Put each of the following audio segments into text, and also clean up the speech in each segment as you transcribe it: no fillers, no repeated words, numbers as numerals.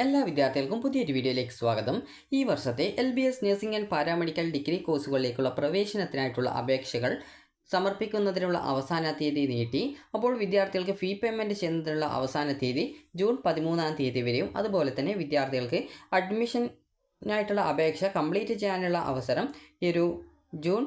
എല്ലാ വിദ്യാർത്ഥികൾക്കും പുതിയൊരു വീഡിയോയിലേക്ക് സ്വാഗതം. ഈ വർഷത്തെ LBS nursing and paramedical degree കോഴ്സുകളിലേക്കുള്ള പ്രവേശനത്തിനായിട്ടുള്ള അപേക്ഷകൾ സമർപ്പിക്കുന്നതിനുള്ള അവസാന തീയതി നീട്ടി. അപ്പോൾ വിദ്യാർത്ഥികൾക്ക് ഫീ പേയ്മെൻറ്റ് ചെയ്യുന്നതിനുള്ള അവസാന തീയതി ജൂൺ 13 വരെയും അതുപോലെ തന്നെ വിദ്യാർത്ഥികൾക്ക് അഡ്മിഷനായിട്ടുള്ള അപേക്ഷ കംപ്ലീറ്റ് ചെയ്യാനുള്ള അവസരം ഈ ഒരു ജൂൺ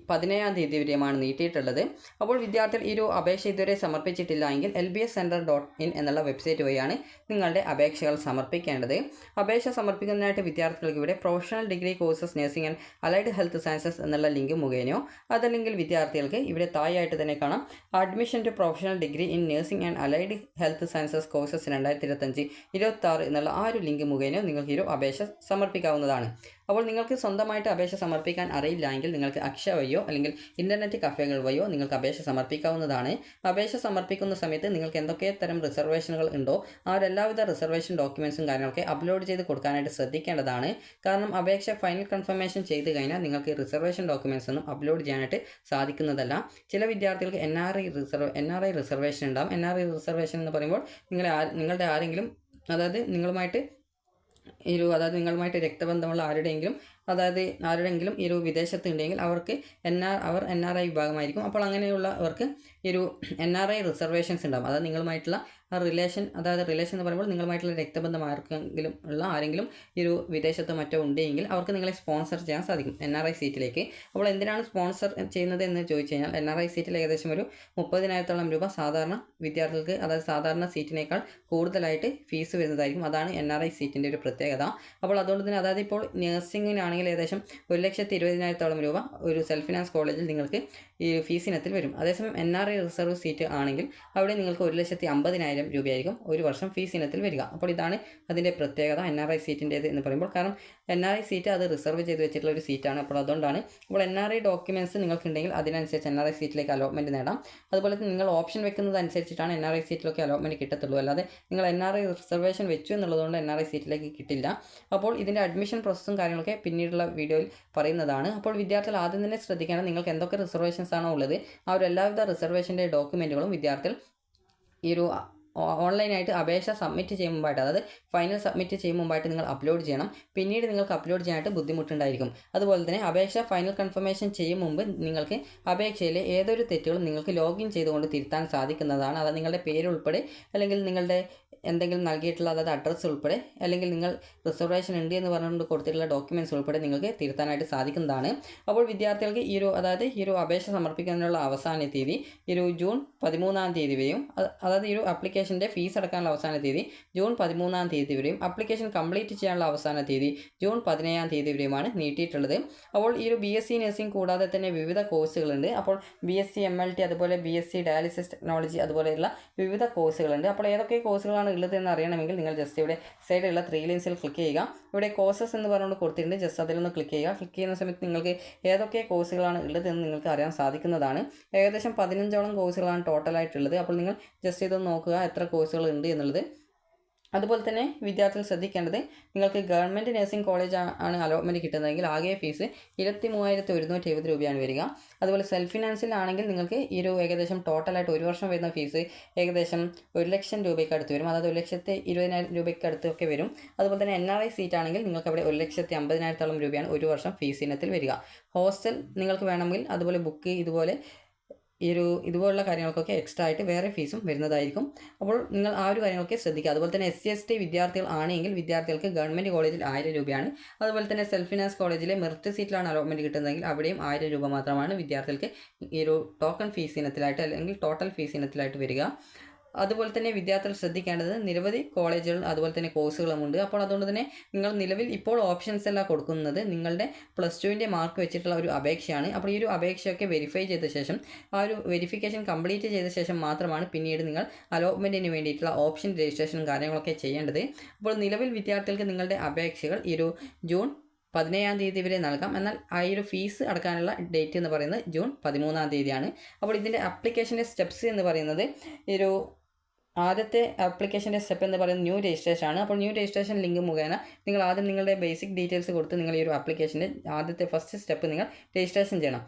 17 വരെയുമാണ് നീട്ടിയിട്ടുള്ളത്. അപ്പോൾ വിദ്യാർത്ഥികൾ ഈ ഒരു അപേക്ഷ ഇതുവരെ സമർപ്പിച്ചിട്ടില്ല എങ്കിൽ lbscenter.in എന്നുള്ള വെബ്സൈറ്റ് വഴിയാണ് നിങ്ങളുടെ അപേക്ഷകൾ സമർപ്പിക്കേണ്ടത്. അപേക്ഷ സമർപ്പിക്കുന്നതിനായിട്ട് വിദ്യാർത്ഥികൾക്ക് ഇവിടെ professional degree courses nursing and allied health sciences എന്നുള്ള ലിങ്ക് മുഖേനയോ അതല്ലെങ്കിൽ വിദ്യാർത്ഥികൾക്ക് ഇവിടെ താഴെയായിട്ട് തന്നെ കാണാം admission to professional degree in nursing and allied health sciences courses 2025-26 എന്നുള്ള ആ ഒരു ലിങ്ക് മുഖേനയോ നിങ്ങൾക്ക് ഈ ഒരു അപേക്ഷ സമർപ്പിക്കാവുന്നതാണ്. അപ്പോൾ നിങ്ങൾക്ക് സ്വന്തമായിട്ട് അപേക്ഷ സമർപ്പിക്കാൻ അറിയില്ല എങ്കിൽ നിങ്ങൾക്ക് അക്ഷയ വഴിയോ അല്ലെങ്കിൽ ഇൻ്റർനെറ്റ് കഫേകൾ വഴിയോ നിങ്ങൾക്ക് അപേക്ഷ സമർപ്പിക്കാവുന്നതാണ്. അപേക്ഷ സമർപ്പിക്കുന്ന സമയത്ത് നിങ്ങൾക്ക് എന്തൊക്കെ തരം റിസർവേഷനുകൾ ഉണ്ടോ ആ എല്ലാവിധ റിസർവേഷൻ ഡോക്യുമെൻറ്റ്സും കാര്യങ്ങളൊക്കെ അപ്ലോഡ് ചെയ്ത് കൊടുക്കാനായിട്ട് ശ്രദ്ധിക്കേണ്ടതാണ്. കാരണം അപേക്ഷ ഫൈനൽ കൺഫർമേഷൻ ചെയ്ത് കഴിഞ്ഞാൽ നിങ്ങൾക്ക് റിസർവേഷൻ ഡോക്യുമെൻറ്റ്സ് ഒന്നും അപ്ലോഡ് ചെയ്യാനായിട്ട് സാധിക്കുന്നതല്ല. ചില വിദ്യാർത്ഥികൾക്ക് NRI റിസർവേഷൻ ഉണ്ടാകും. NRI റിസർവേഷൻ എന്ന് പറയുമ്പോൾ നിങ്ങളുടെ ആരെങ്കിലും നിങ്ങളുമായിട്ട് നിങ്ങളുമായിട്ട് രക്തബന്ധമുള്ള ആരുടെയെങ്കിലും ഈ ഒരു വിദേശത്ത് ഉണ്ടെങ്കിൽ അവർ NRI വിഭാഗമായിരിക്കും. അപ്പോൾ അങ്ങനെയുള്ളവർക്ക് ഈ ഒരു NRI റിസർവേഷൻസ് ഉണ്ടാകും. അതായത് നിങ്ങളുമായിട്ടുള്ള റിലേഷൻ എന്ന് പറയുമ്പോൾ നിങ്ങളുമായിട്ടുള്ള രക്തബന്ധം ആരെങ്കിലും ഈ ഒരു വിദേശത്തോ മറ്റോ ഉണ്ടെങ്കിൽ അവർക്ക് നിങ്ങളെ സ്പോൺസർ ചെയ്യാൻ സാധിക്കും NRI സീറ്റിലേക്ക്. അപ്പോൾ എന്തിനാണ് സ്പോൺസർ ചെയ്യുന്നത് എന്ന് ചോദിച്ചു കഴിഞ്ഞാൽ NRI സീറ്റിൽ ഏകദേശം ഒരു 30,000-ഓളം രൂപ സാധാരണ വിദ്യാർത്ഥികൾക്ക് സാധാരണ സീറ്റിനേക്കാൾ കൂടുതലായിട്ട് ഫീസ് വരുന്നതായിരിക്കും. അതാണ് NRI സീറ്റിൻ്റെ ഒരു പ്രത്യേകത. അപ്പോൾ അതുകൊണ്ട് തന്നെ ഇപ്പോൾ നഴ്സിംഗിനാണെങ്കിൽ ഏകദേശം 1,20,000-ഓളം രൂപ ഒരു സെൽഫ് ഫിനാൻസ് കോളേജിൽ നിങ്ങൾക്ക് ഈ ഫീസ് ഇനത്തിൽ വരും. അതേസമയം NRI റിസർവ് സീറ്റ് ആണെങ്കിൽ അവിടെ നിങ്ങൾക്ക് 1,50,000 രൂപയായിരിക്കും ഒരു വർഷം ഫീസ് ഇനത്തിൽ വരിക. അപ്പോൾ ഇതാണ് അതിൻ്റെ പ്രത്യേകത NRI സീറ്റിൻ്റേത് എന്ന് പറയുമ്പോൾ. കാരണം NRI സീറ്റ് അത് റിസർവ് ചെയ്ത് വെച്ചിട്ടുള്ള ഒരു സീറ്റാണ്. അപ്പോൾ അതുകൊണ്ടാണ്. അപ്പോൾ NRI ഡോക്യുമെൻറ്റ്സ് നിങ്ങൾക്കുണ്ടെങ്കിൽ അതിനനുസരിച്ച് NRI സീറ്റിലേക്ക് അലോട്ട്മെൻറ്റ് നേടാം. അതുപോലെ തന്നെ നിങ്ങൾ ഓപ്ഷൻ വെക്കുന്നത് അനുസരിച്ചിട്ടാണ് NRI സീറ്റിലൊക്കെ അലോട്ട്മെൻറ്റ് കിട്ടത്തുള്ളൂ. അല്ലാതെ നിങ്ങൾ NRI റിസർവേഷൻ വെച്ചു എന്നുള്ളതുകൊണ്ട് NRI സീറ്റിലേക്ക് കിട്ടില്ല. അപ്പോൾ ഇതിൻ്റെ അഡ്മിഷൻ പ്രോസസ്സും കാര്യങ്ങളൊക്കെ പിന്നീടുള്ള വീഡിയോയിൽ പറയുന്നതാണ്. അപ്പോൾ വിദ്യാർത്ഥികൾ ആദ്യം തന്നെ ശ്രദ്ധിക്കണം നിങ്ങൾക്ക് എന്തൊക്കെ റിസർവേഷൻസ് ആണോ ഉള്ളത് ആ ഒരു എല്ലാവിധ റിസർവേഷൻ്റെ ഡോക്യുമെൻറ്റുകളും വിദ്യാർത്ഥികൾ ഈ ഒരു ഓൺലൈനായിട്ട് അപേക്ഷ സബ്മിറ്റ് ചെയ്യും മുമ്പായിട്ട്, അതായത് ഫൈനൽ സബ്മിറ്റ് ചെയ്യും മുമ്പായിട്ട് നിങ്ങൾ അപ്ലോഡ് ചെയ്യണം. പിന്നീട് നിങ്ങൾക്ക് അപ്ലോഡ് ചെയ്യാനായിട്ട് ബുദ്ധിമുട്ടുണ്ടായിരിക്കും. അതുപോലെ തന്നെ അപേക്ഷ ഫൈനൽ കൺഫർമേഷൻ ചെയ്യും മുമ്പ് നിങ്ങൾക്ക് അപേക്ഷയിലെ ഏതൊരു തെറ്റുകളും നിങ്ങൾക്ക് ലോഗിൻ ചെയ്തുകൊണ്ട് തിരുത്താൻ സാധിക്കുന്നതാണ്. അത് നിങ്ങളുടെ പേര് ഉൾപ്പെടെ അല്ലെങ്കിൽ നിങ്ങളുടെ എന്തെങ്കിലും നൽകിയിട്ടുള്ള അഡ്രസ്സ് ഉൾപ്പെടെ അല്ലെങ്കിൽ നിങ്ങൾ റിസർവേഷൻ ഉണ്ട് എന്ന് പറഞ്ഞുകൊണ്ട് കൊടുത്തിട്ടുള്ള ഡോക്യുമെൻറ്റ്സ് ഉൾപ്പെടെ നിങ്ങൾക്ക് തിരുത്താനായിട്ട് സാധിക്കുന്നതാണ്. അപ്പോൾ വിദ്യാർത്ഥികൾക്ക് ഈ ഒരു അപേക്ഷ സമർപ്പിക്കാനുള്ള അവസാന തീയതി ഈ ഒരു ജൂൺ 13 വരെയും ഈ ഒരു ആപ്ലിക്കേഷൻ്റെ ഫീസ് അടക്കാനുള്ള അവസാന തീയതി ജൂൺ 13 വരെയും ആപ്ലിക്കേഷൻ കംപ്ലീറ്റ് ചെയ്യാനുള്ള അവസാന തീയതി ജൂൺ 17 വരെയുമാണ് നീട്ടിയിട്ടുള്ളത്. അപ്പോൾ ഈ ഒരു BSc നഴ്സിംഗ് കൂടാതെ തന്നെ വിവിധ കോഴ്സുകളുണ്ട്. അപ്പോൾ BSc MLT അതുപോലെ BSc ഡയാലിസിസ് ടെക്നോളജി അതുപോലെയുള്ള വിവിധ കോഴ്സുകളുണ്ട്. അപ്പോൾ ഏതൊക്കെ കോഴ്സുകളാണ് ഉള്ളത് എന്ന് അറിയണമെങ്കിൽ നിങ്ങൾ ജസ്റ്റ് ഇവിടെ സൈഡിലുള്ള 3 ലൈൻസിൽ ക്ലിക്ക് ചെയ്യുക. ഇവിടെ കോഴ്സസ് എന്ന് പറഞ്ഞുകൊണ്ട് കൊടുത്തിട്ടുണ്ട്. ജസ്റ്റ് അതിലൊന്ന് ക്ലിക്ക് ചെയ്യുക. ക്ലിക്ക് ചെയ്യുന്ന സമയത്ത് നിങ്ങൾക്ക് ഏതൊക്കെ കോഴ്സുകളാണ് ഉള്ളത് എന്ന് നിങ്ങൾക്ക് അറിയാൻ സാധിക്കുന്നതാണ്. ഏകദേശം 15ഓളം കോഴ്സുകളാണ് ടോട്ടലായിട്ടുള്ളത്. അപ്പോൾ നിങ്ങൾ ജസ്റ്റ് ഇതൊന്ന് നോക്കുക എത്ര കോഴ്സുകൾ ഉണ്ട് എന്നുള്ളത്. അതുപോലെ തന്നെ വിദ്യാർത്ഥികൾ ശ്രദ്ധിക്കേണ്ടത് നിങ്ങൾക്ക് ഗവൺമെൻറ് നഴ്സിംഗ് കോളേജ് ആണ് അലോട്ട്മെൻറ്റ് കിട്ടുന്നതെങ്കിൽ ആകെ ഫീസ് 23,170 രൂപയാണ് വരിക. അതുപോലെ സെൽഫ് ഫിനാൻസിലാണെങ്കിൽ നിങ്ങൾക്ക് ഈ ഒരു ഏകദേശം ടോട്ടലായിട്ട് ഒരു വർഷം വരുന്ന ഫീസ് ഏകദേശം 1,00,000 രൂപയ്ക്ക് അടുത്ത് വരും. അതായത് 1,20,000 രൂപയ്ക്ക് അടുത്തൊക്കെ വരും. അതുപോലെ തന്നെ NRI സീറ്റ് ആണെങ്കിൽ നിങ്ങൾക്ക് അവിടെ 1,50,000-ഓളം രൂപയാണ് ഒരു വർഷം ഫീസ് ഇനത്തിൽ വരിക. ഹോസ്റ്റൽ നിങ്ങൾക്ക് വേണമെങ്കിൽ അതുപോലെ ബുക്ക് ഇതുപോലുള്ള കാര്യങ്ങൾക്കൊക്കെ എക്സ്ട്രാ ആയിട്ട് വേറെ ഫീസും വരുന്നതായിരിക്കും. അപ്പോൾ നിങ്ങൾ ആ ഒരു കാര്യങ്ങളൊക്കെ ശ്രദ്ധിക്കുക. അതുപോലെ തന്നെ SC ST വിദ്യാർത്ഥികൾ ആണെങ്കിൽ വിദ്യാർത്ഥികൾക്ക് ഗവൺമെൻറ് കോളേജിൽ 1,000 രൂപയാണ്. അതുപോലെ തന്നെ സെൽഫ് ഫിനാൻസ് കോളേജിലെ മെറിറ്റ് സീറ്റിലാണ് അലോട്ട്മെൻറ്റ് കിട്ടുന്നതെങ്കിൽ അവിടെയും 1,000 രൂപ മാത്രമാണ് വിദ്യാർത്ഥികൾക്ക് ഈ ഒരു ടോക്കൺ ഫീസ് ഇനത്തിലായിട്ട് അല്ലെങ്കിൽ ടോട്ടൽ ഫീസ് ഇനത്തിലായിട്ട് വരിക. അതുപോലെ തന്നെ വിദ്യാർത്ഥികൾ ശ്രദ്ധിക്കേണ്ടത് നിരവധി കോളേജുകൾ അതുപോലെ തന്നെ കോഴ്സുകളുമുണ്ട്. അപ്പോൾ അതുകൊണ്ട് തന്നെ നിങ്ങൾ നിലവിൽ ഇപ്പോൾ ഓപ്ഷൻസ് എല്ലാം കൊടുക്കുന്നത് നിങ്ങളുടെ +2ൻ്റെ മാർക്ക് വെച്ചിട്ടുള്ള ഒരു അപേക്ഷയാണ്. അപ്പോൾ ഈ ഒരു അപേക്ഷയൊക്കെ വെരിഫൈ ചെയ്ത ശേഷം ആ ഒരു വെരിഫിക്കേഷൻ കംപ്ലീറ്റ് ചെയ്ത ശേഷം മാത്രമാണ് പിന്നീട് നിങ്ങൾ അലോട്ട്മെൻറ്റിന് വേണ്ടിയിട്ടുള്ള ഓപ്ഷൻ രജിസ്ട്രേഷനും കാര്യങ്ങളൊക്കെ ചെയ്യേണ്ടത്. അപ്പോൾ നിലവിൽ വിദ്യാർത്ഥികൾക്ക് നിങ്ങളുടെ അപേക്ഷകൾ ഈ ഒരു ജൂൺ 17 വരെ നൽകാം. എന്നാൽ ആ ഒരു ഫീസ് അടക്കാനുള്ള ഡേറ്റ് എന്ന് പറയുന്നത് ജൂൺ 13 അപ്പോൾ ഇതിൻ്റെ ആപ്ലിക്കേഷൻ്റെ സ്റ്റെപ്സ് എന്ന് പറയുന്നത് ഒരു ആദ്യത്തെ ആപ്ലിക്കേഷൻ്റെ സ്റ്റെപ്പ് എന്ന് പറയുന്നത് ന്യൂ രജിസ്ട്രേഷൻ ആണ്. അപ്പോൾ ന്യൂ രജിസ്ട്രേഷൻ ലിങ്ക് മുഖേന നിങ്ങൾ ആദ്യം നിങ്ങളുടെ ബേസിക് ഡീറ്റെയിൽസ് കൊടുത്ത് നിങ്ങൾ ഈ ഒരു ആപ്ലിക്കേഷൻ്റെ ഫസ്റ്റ് സ്റ്റെപ്പ് നിങ്ങൾ രജിസ്ട്രേഷൻ ചെയ്യണം.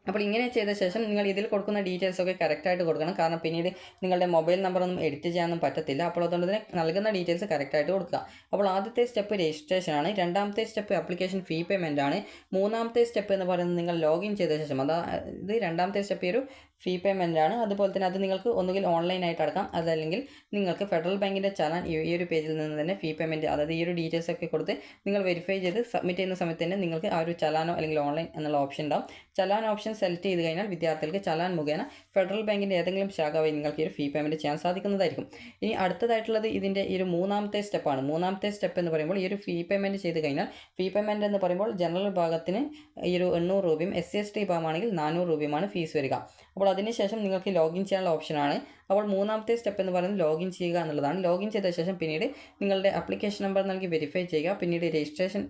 അപ്പോൾ ഇങ്ങനെ ചെയ്ത ശേഷം നിങ്ങൾ ഇതിൽ കൊടുക്കുന്ന ഡീറ്റെയിൽസൊക്കെ കറക്റ്റായിട്ട് കൊടുക്കണം. കാരണം പിന്നീട് നിങ്ങളുടെ മൊബൈൽ നമ്പറൊന്നും എഡിറ്റ് ചെയ്യാനൊന്നും പറ്റത്തില്ല. അപ്പോൾ അതുകൊണ്ട് തന്നെ നൽകുന്ന ഡീറ്റെയിൽസ് കറക്റ്റായിട്ട് കൊടുക്കുക. അപ്പോൾ ആദ്യത്തെ സ്റ്റെപ്പ് രജിസ്ട്രേഷൻ ആണ്. രണ്ടാമത്തെ സ്റ്റെപ്പ് ആപ്ലിക്കേഷൻ ഫീ പേയ്മെൻ്റ് ആണ്. മൂന്നാമത്തെ സ്റ്റെപ്പ് എന്ന് പറയുന്നത് നിങ്ങൾ ലോഗിൻ ചെയ്ത ശേഷം, അതായത് രണ്ടാമത്തെ സ്റ്റെപ്പ് ഒരു ഫീ പേയ്മെൻ്റ് ആണ്. അതുപോലെ തന്നെ അത് നിങ്ങൾക്ക് ഒന്നുകിൽ ഓൺലൈനായിട്ട് അടക്കാം, അതല്ലെങ്കിൽ നിങ്ങൾക്ക് ഫെഡറൽ ബാങ്കിൻ്റെ ചലാൻ ഈ ഒരു പേജിൽ നിന്ന് തന്നെ ഫീ പേയ്മെൻറ്റ്, അതായത് ഈ ഒരു ഡീറ്റെയിൽസ് ഒക്കെ കൊടുത്ത് നിങ്ങൾ വെരിഫൈ ചെയ്ത് സബ്മിറ്റ് ചെയ്യുന്ന സമയത്ത് തന്നെ നിങ്ങൾക്ക് ആ ഒരു ചലാനോ അല്ലെങ്കിൽ ഓൺലൈൻ എന്നുള്ള ഓപ്ഷൻ ഉണ്ടാവും. ചലാൻ ഓപ്ഷൻ സെലക്ട് ചെയ്ത് കഴിഞ്ഞാൽ വിദ്യാർത്ഥികൾക്ക് ചലാൻ മുഖേന ഫെഡറൽ ബാങ്കിൻ്റെ ഏതെങ്കിലും ശാഖ വഴി നിങ്ങൾക്ക് ഈ ഒരു ഫീ പേയ്മെൻറ്റ് ചെയ്യാൻ സാധിക്കുന്നതായിരിക്കും. ഇനി അടുത്തതായിട്ടുള്ളത് ഇതിൻ്റെ ഈ ഒരു മൂന്നാമത്തെ സ്റ്റെപ്പാണ്. മൂന്നാമത്തെ സ്റ്റെപ്പ് എന്ന് പറയുമ്പോൾ ഈ ഒരു ഫീ പേയ്മെൻറ്റ് ചെയ്ത് കഴിഞ്ഞാൽ, ഫീ പേയ്മെൻറ്റ് എന്ന് പറയുമ്പോൾ ജനറൽ വിഭാഗത്തിന് ഈ ഒരു 800 രൂപയും SC/ST വിഭാഗമാണെങ്കിൽ 400 രൂപയുമാണ് ഫീസ് വരിക. അപ്പോൾ അതിനുശേഷം നിങ്ങൾക്ക് ലോഗിൻ ചെയ്യാനുള്ള ഓപ്ഷനാണ്. അപ്പോൾ മൂന്നാമത്തെ സ്റ്റെപ്പ് എന്ന് പറയുന്നത് ലോഗിൻ ചെയ്യുക എന്നുള്ളതാണ്. ലോഗിൻ ചെയ്ത ശേഷം പിന്നീട് നിങ്ങളുടെ ആപ്ലിക്കേഷൻ നമ്പർ നൽകി വെരിഫൈ ചെയ്യുക. പിന്നീട്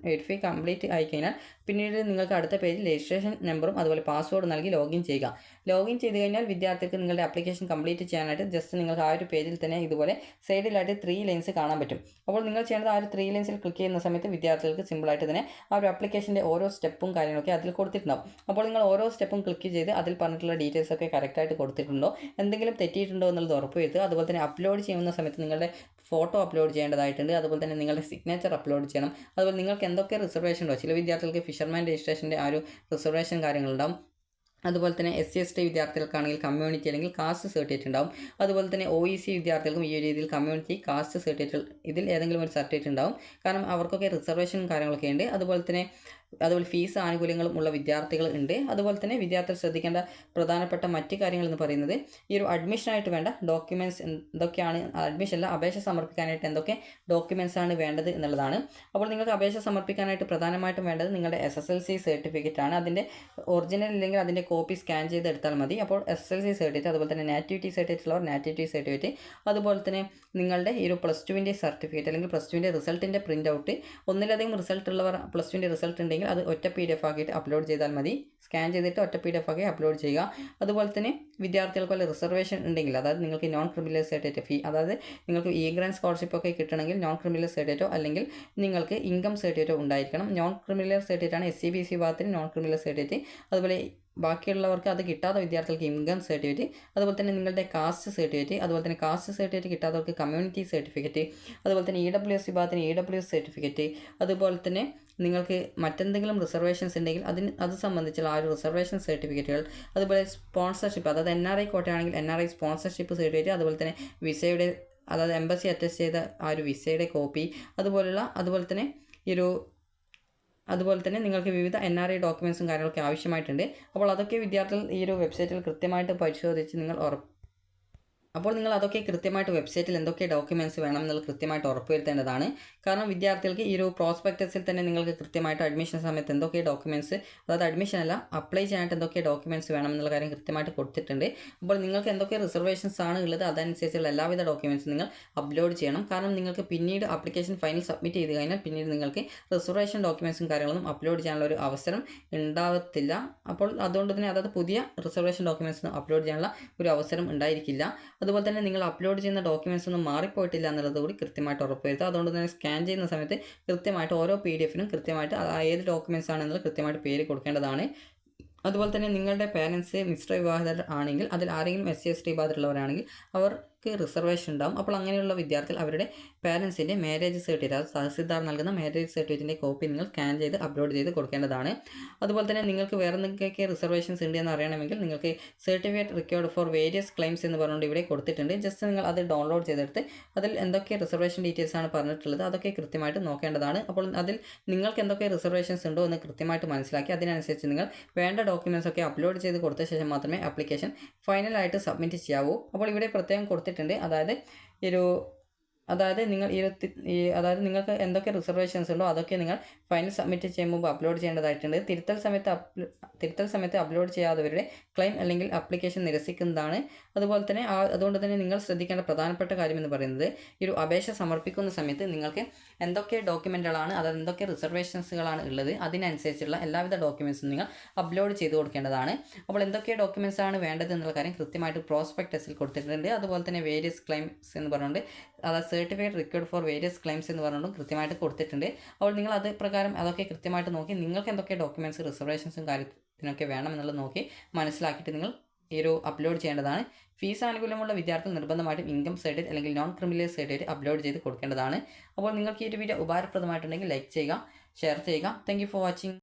വെരിഫൈ കംപ്ലീറ്റ് ആയി കഴിഞ്ഞാൽ പിന്നീട് നിങ്ങൾക്ക് അടുത്ത പേജിൽ രജിസ്ട്രേഷൻ നമ്പറും അതുപോലെ പാസ്വേഡ് നൽകി ലോഗിൻ ചെയ്യുക. ലോഗിൻ ചെയ്ത് കഴിഞ്ഞാൽ വിദ്യാർത്ഥികൾക്ക് നിങ്ങളുടെ ആപ്ലിക്കേഷൻ കംപ്ലീറ്റ് ചെയ്യാനായിട്ട് ജസ്റ്റ് നിങ്ങൾക്ക് ആ ഒരു പേജിൽ തന്നെ ഇതുപോലെ സൈഡിലായിട്ട് 3 ലൈൻസ് കാണാൻ പറ്റും. അപ്പോൾ നിങ്ങൾ ചെയ്യേണ്ടത് ആ ഒരു 3 ലൈൻസിൽ ക്ലിക്ക് ചെയ്യുന്ന സമയത്ത് വിദ്യാർത്ഥികൾക്ക് സിമ്പിളായിട്ട് തന്നെ ആ ഒരു ആപ്ലിക്കേഷൻ്റെ ഓരോ സ്റ്റെപ്പും കാര്യങ്ങളൊക്കെ അതിൽ കൊടുത്തിട്ടുണ്ടാവും. അപ്പോൾ നിങ്ങൾ ഓരോ സ്റ്റെപ്പും ക്ലിക്ക് ചെയ്ത് അതിൽ പറഞ്ഞിട്ടുള്ള ഡീറ്റെയിൽസ് ഒക്കെ കറക്റ്റായിട്ട് കൊടുത്തിട്ടുണ്ടോ, എന്തെങ്കിലും തെറ്റിയിട്ടുണ്ടോ എന്നുള്ളത് ഉറപ്പുവരുത്തുക. അതുപോലെ തന്നെ അപ്ലോഡ് ചെയ്യുന്ന സമയത്ത് നിങ്ങളുടെ ഫോട്ടോ അപ്ലോഡ് ചെയ്യേണ്ടതായിട്ടുണ്ട്. അതുപോലെ തന്നെ നിങ്ങളുടെ സിഗ്നേച്ചർ അപ്ലോഡ് ചെയ്യണം. അതുപോലെ നിങ്ങൾക്ക് എന്തൊക്കെ റിസർവേഷൻ ഉണ്ടോ, ചില വിദ്യാർത്ഥികൾക്ക് ഫിഷർമാൻ രജിസ്ട്രേഷൻ്റെ ആ ഒരു റിസർവേഷൻ കാര്യങ്ങളുണ്ടാവും. അതുപോലെ തന്നെ SC/ST വിദ്യാർത്ഥികൾക്കാണെങ്കിൽ കമ്മ്യൂണിറ്റി അല്ലെങ്കിൽ കാസ്റ്റ് സർട്ടിഫിക്കറ്റ് ഉണ്ടാവും. അതുപോലെ തന്നെ OEC വിദ്യാർത്ഥികൾക്കും ഈ ഒരു രീതിയിൽ കമ്മ്യൂണിറ്റി, കാസ്റ്റ് സർട്ടിഫിക്കറ്റ് ഇതിൽ ഏതെങ്കിലും ഒരു സർട്ടിഫിക്കറ്റ് ഉണ്ടാവും. കാരണം അവർക്കൊക്കെ റിസർവേഷനും കാര്യങ്ങളൊക്കെ ഉണ്ട്. അതുപോലെ ഫീസ് ആനുകൂല്യങ്ങളും ഉള്ള വിദ്യാർത്ഥികൾ ഉണ്ട്. അതുപോലെ തന്നെ വിദ്യാർത്ഥികൾ ശ്രദ്ധിക്കേണ്ട പ്രധാനപ്പെട്ട മറ്റ് കാര്യങ്ങൾ എന്ന് പറയുന്നത് ഈ ഒരു അഡ്മിഷനായിട്ട് വേണ്ട ഡോക്യുമെൻറ്റ്സ് എന്തൊക്കെയാണ്, അപേക്ഷ സമർപ്പിക്കാനായിട്ട് എന്തൊക്കെ ഡോക്യുമെൻറ്റ്സ് ആണ് വേണ്ടത് എന്നുള്ളതാണ്. അപ്പോൾ നിങ്ങൾക്ക് അപേക്ഷ സമർപ്പിക്കാനായിട്ട് പ്രധാനമായിട്ടും വേണ്ടത് നിങ്ങളുടെ SSLC സർട്ടിഫിക്കറ്റ് ആണ്. അതിൻ്റെ ഒറിജിനൽ ഇല്ലെങ്കിൽ അതിൻ്റെ കോപ്പി സ്കാൻ ചെയ്ത് എടുത്താൽ മതി. അപ്പോൾ SSLC സർട്ടിഫിക്കറ്റ്, അതുപോലെ തന്നെ നാറ്റിവിറ്റി സർട്ടിഫിക്കറ്റ് ഉള്ളവർ നാറ്റിവിറ്റി സർട്ടിഫിക്കറ്റ്, അതുപോലെ തന്നെ നിങ്ങളുടെ ഈ ഒരു +2ൻ്റെ സർട്ടിഫിക്കറ്റ് അല്ലെങ്കിൽ +2ൻ്റെ റിസൾട്ടിൻ്റെ പ്രിൻ്റ് ഔട്ട്, ഒന്നിലധികം റിസൾട്ട് ഉള്ളവർ +2ൻ്റെ റിസൾട്ട് ഉണ്ടെങ്കിൽ അത് ഒറ്റ PDF ആക്കിയിട്ട് അപ്ലോഡ് ചെയ്താൽ മതി. സ്കാൻ ചെയ്തിട്ട് ഒറ്റ PDF ആക്കി അപ്ലോഡ് ചെയ്യുക. അതുപോലെ തന്നെ വിദ്യാർത്ഥികൾക്ക് വല്ല റിസർവേഷൻ ഉണ്ടെങ്കിൽ, അതായത് നിങ്ങൾക്ക് നോൺ ക്രിമിനൽ സർട്ടിഫിക്കറ്റ് അതായത് നിങ്ങൾക്ക് ഗ്രാൻഡ് സ്കോളർഷിപ്പ് ഒക്കെ കിട്ടണമെങ്കിൽ നോൺ ക്രിമിനൽ സർട്ടിഫിക്കറ്റോ അല്ലെങ്കിൽ നിങ്ങൾക്ക് ഇൻകം സർട്ടിഫിക്കറ്റോ ഉണ്ടായിരിക്കണം. നോൺ ക്രിമിനൽ സർട്ടിഫിക്കറ്റ് ആണ് SC/BC വിഭാഗത്തിന് നോൺ ക്രിമിനൽ സർട്ടിഫിക്കറ്റ്. അതുപോലെ ബാക്കിയുള്ളവർക്ക് അത് കിട്ടാത്ത വിദ്യാർത്ഥികൾക്ക് ഇൻകം സർട്ടിഫിക്കറ്റ്, അതുപോലെ തന്നെ നിങ്ങളുടെ കാസ്റ്റ് സർട്ടിഫിക്കറ്റ്, അതുപോലെ തന്നെ കാസ്റ്റ് സർട്ടിഫിക്കറ്റ് കിട്ടാത്തവർക്ക് കമ്മ്യൂണിറ്റി സർട്ടിഫിക്കറ്റ്, അതുപോലെ തന്നെ EWS വിഭാഗത്തിന് EWS സർട്ടിഫിക്കറ്റ്, അതുപോലെ തന്നെ നിങ്ങൾക്ക് മറ്റെന്തെങ്കിലും റിസർവേഷൻസ് ഉണ്ടെങ്കിൽ അത് സംബന്ധിച്ചുള്ള ആ ഒരു റിസർവേഷൻ സർട്ടിഫിക്കറ്റുകൾ, അതുപോലെ സ്പോൺസർഷിപ്പ്, അതായത് NRI കോട്ടയാണെങ്കിൽ NRI സ്പോൺസർഷിപ്പ് സർട്ടിഫിക്കറ്റ്, അതുപോലെ തന്നെ വിസയുടെ, അതായത് എംബസി അറ്റസ്റ്റ് ചെയ്ത ആ ഒരു വിസയുടെ കോപ്പി, അതുപോലെ തന്നെ നിങ്ങൾക്ക് വിവിധ NRI ഡോക്യുമെൻറ്റ്സും കാര്യങ്ങളൊക്കെ ആവശ്യമായിട്ടുണ്ട്. അപ്പോൾ അതൊക്കെ വിദ്യാർത്ഥികൾ ഈ ഒരു വെബ്സൈറ്റിൽ കൃത്യമായിട്ട് പരിശോധിച്ച് നിങ്ങൾ അതൊക്കെ കൃത്യമായിട്ട് വെബ്സൈറ്റിൽ എന്തൊക്കെ ഡോക്യുമെൻറ്റ്സ് വേണം എന്നുള്ളത് കൃത്യമായിട്ട് ഉറപ്പുവരുത്തേണ്ടതാണ്. കാരണം വിദ്യാർത്ഥികൾക്ക് ഈ ഒരു പ്രോസ്പെക്ടസിൽ തന്നെ നിങ്ങൾക്ക് കൃത്യമായിട്ട് അഡ്മിഷൻ സമയത്ത് എന്തൊക്കെ ഡോക്യുമെൻറ്റ്സ്, അതായത് അഡ്മിഷൻ അല്ല അപ്ലൈ ചെയ്യാനായിട്ട് എന്തൊക്കെ ഡോക്യുമെൻറ്റ്സ് വേണം എന്നുള്ള കാര്യം കൃത്യമായിട്ട് കൊടുത്തിട്ടുണ്ട്. അപ്പോൾ നിങ്ങൾക്ക് എന്തൊക്കെ റിസർവേഷൻസ് ആണ് ഉള്ളത് അതനുസരിച്ചുള്ള എല്ലാവിധ ഡോക്യുമെൻറ്റ്സും നിങ്ങൾ അപ്ലോഡ് ചെയ്യണം. കാരണം നിങ്ങൾക്ക് പിന്നീട് ആപ്ലിക്കേഷൻ ഫൈനൽ സബ്മിറ്റ് ചെയ്ത് കഴിഞ്ഞാൽ പിന്നീട് നിങ്ങൾക്ക് റിസർവേഷൻ ഡോക്യുമെൻറ്റ്സും കാര്യങ്ങളൊന്നും അപ്ലോഡ് ചെയ്യാനുള്ള ഒരു അവസരം ഉണ്ടാവത്തില്ല. അപ്പോൾ അതുകൊണ്ട് തന്നെ അതായത് പുതിയ റിസർവേഷൻ ഡോക്യുമെൻറ്റ്സ് അപ്ലോഡ് ചെയ്യാനുള്ള ഒരു അവസരം ഉണ്ടായിരിക്കില്ല. അതുപോലെ തന്നെ നിങ്ങൾ അപ്ലോഡ് ചെയ്യുന്ന ഡോക്യുമെൻറ്റ്സ് ഒന്നും മാറിപ്പോയിട്ടില്ല എന്നുള്ളത് കൂടി കൃത്യമായിട്ട് ഉറപ്പുവരുത്തുക. അതുകൊണ്ട് തന്നെ സ്കാൻ ചെയ്യുന്ന സമയത്ത് കൃത്യമായിട്ട് ഓരോ PDF-നും കൃത്യമായിട്ട് ഏത് ഡോക്യുമെൻറ്റ്സ് ആണെന്നുള്ളത് കൃത്യമായിട്ട് പേര് കൊടുക്കേണ്ടതാണ്. അതുപോലെ തന്നെ നിങ്ങളുടെ പാരൻസ് മിശ്ര വിവാഹിതർ ആണെങ്കിൽ അതിൽ ആരെങ്കിലും SC/ST വിഭാഗത്തിലുള്ളവരാണെങ്കിൽ അവർക്ക് റിസർവേഷൻ ഉണ്ടാവും. അപ്പോൾ അങ്ങനെയുള്ള വിദ്യാർത്ഥികൾ അവരുടെ പാരൻസിൻ്റെ മാരേജ് സർട്ടിഫിക്കറ്റ്, അത് തഹസിൽദാർ നൽകുന്ന മാരേജ് സർട്ടിഫിക്കറ്റിൻ്റെ കോപ്പി നിങ്ങൾ സ്കാൻ ചെയ്ത് അപ്ലോഡ് ചെയ്ത് കൊടുക്കേണ്ടതാണ്. അതുപോലെ തന്നെ നിങ്ങൾക്ക് വേറെ എന്തൊക്കെ റിസർവേഷൻസ് ഉണ്ട് എന്ന് അറിയണമെങ്കിൽ നിങ്ങൾക്ക് certificate required for various claims എന്ന് പറഞ്ഞുകൊണ്ട് ഇവിടെ കൊടുത്തിട്ടുണ്ട്. ജസ്റ്റ് നിങ്ങൾ അത് ഡൗൺലോഡ് ചെയ്തെടുത്ത് അതിൽ എന്തൊക്കെ റിസർവേഷൻ ഡീറ്റെയിൽസ് ആണ് പറഞ്ഞിട്ടുള്ളത് അതൊക്കെ കൃത്യമായിട്ട് നോക്കേണ്ടതാണ്. അപ്പോൾ അതിൽ നിങ്ങൾക്ക് എന്തൊക്കെ റിസർവേഷൻസ് ഉണ്ടോ എന്ന് കൃത്യമായിട്ട് മനസ്സിലാക്കി അതിനനുസരിച്ച് നിങ്ങൾ വേണ്ട ഡോക്യുമെൻറ്റ്സ് ഒക്കെ അപ്ലോഡ് ചെയ്ത് കൊടുത്ത ശേഷം മാത്രമേ ആപ്ലിക്കേഷൻ ഫൈനലായിട്ട് സബ്മിറ്റ് ചെയ്യാവൂ. അപ്പോൾ ഇവിടെ പ്രത്യേകം കൊടുത്തിട്ടുണ്ട്, അതായത് നിങ്ങൾക്ക് എന്തൊക്കെ റിസർവേഷൻസ് ഉണ്ടോ അതൊക്കെ നിങ്ങൾ ഫൈനൽ സബ്മിറ്റ് ചെയ്യുമ്പോൾ അപ്ലോഡ് ചെയ്യേണ്ടതായിട്ടുണ്ട്. തിരുത്തൽ സമയത്ത് അപ്ലോഡ് ചെയ്യാത്തവരുടെ ക്ലെയിം അല്ലെങ്കിൽ ആപ്ലിക്കേഷൻ നിരസിക്കുന്നതാണ്. അതുകൊണ്ട് തന്നെ നിങ്ങൾ ശ്രദ്ധിക്കേണ്ട പ്രധാനപ്പെട്ട കാര്യം എന്ന് പറയുന്നത് ഈ ഒരു അപേക്ഷ സമർപ്പിക്കുന്ന സമയത്ത് നിങ്ങൾക്ക് എന്തൊക്കെ ഡോക്യുമെൻറ്റുകളാണ്, അതായത് എന്തൊക്കെ റിസർവേഷൻസുകളാണ് ഉള്ളത് അതിനനുസരിച്ചുള്ള എല്ലാവിധ ഡോക്യുമെൻറ്റ്സും നിങ്ങൾ അപ്ലോഡ് ചെയ്ത് കൊടുക്കേണ്ടതാണ്. അപ്പോൾ എന്തൊക്കെ ഡോക്യുമെൻറ്റ്സ് ആണ് വേണ്ടത് എന്നുള്ള കാര്യം കൃത്യമായിട്ട് പ്രോസ്പെക്ടസിൽ കൊടുത്തിട്ടുണ്ട്. അതുപോലെ തന്നെ വേരിയസ് ക്ലെയിംസ് എന്ന് പറഞ്ഞുകൊണ്ട്, അതായത് certificate required for various claims എന്ന് പറഞ്ഞുകൊണ്ടും കൃത്യമായിട്ട് കൊടുത്തിട്ടുണ്ട്. അപ്പോൾ നിങ്ങൾ അത് പ്രകാരം അതൊക്കെ കൃത്യമായിട്ട് നോക്കി നിങ്ങൾക്ക് എന്തൊക്കെ ഡോക്യുമെൻറ്റ്സ് റിസർവേഷൻസും ഇതിനൊക്കെ വേണമെന്നുള്ളത് നോക്കി മനസ്സിലാക്കിയിട്ട് നിങ്ങൾ ഈ ഒരു അപ്ലോഡ് ചെയ്യേണ്ടതാണ്. ഫീസ് ആനുകൂല്യമുള്ള വിദ്യാർത്ഥികൾ നിർബന്ധമായിട്ടും ഇൻകം സർട്ടിഫിക്കറ്റ് അല്ലെങ്കിൽ നോൺ ക്രിമിനൽ സർട്ടിഫിക്കറ്റ് അപ്ലോഡ് ചെയ്ത് കൊടുക്കേണ്ടതാണ്. അപ്പോൾ നിങ്ങൾക്ക് ഈ ഒരു വീഡിയോ ഉപകാരപ്രദമായിട്ടുണ്ടെങ്കിൽ ലൈക്ക് ചെയ്യുക, ഷെയർ ചെയ്യുക. Thank you for watching.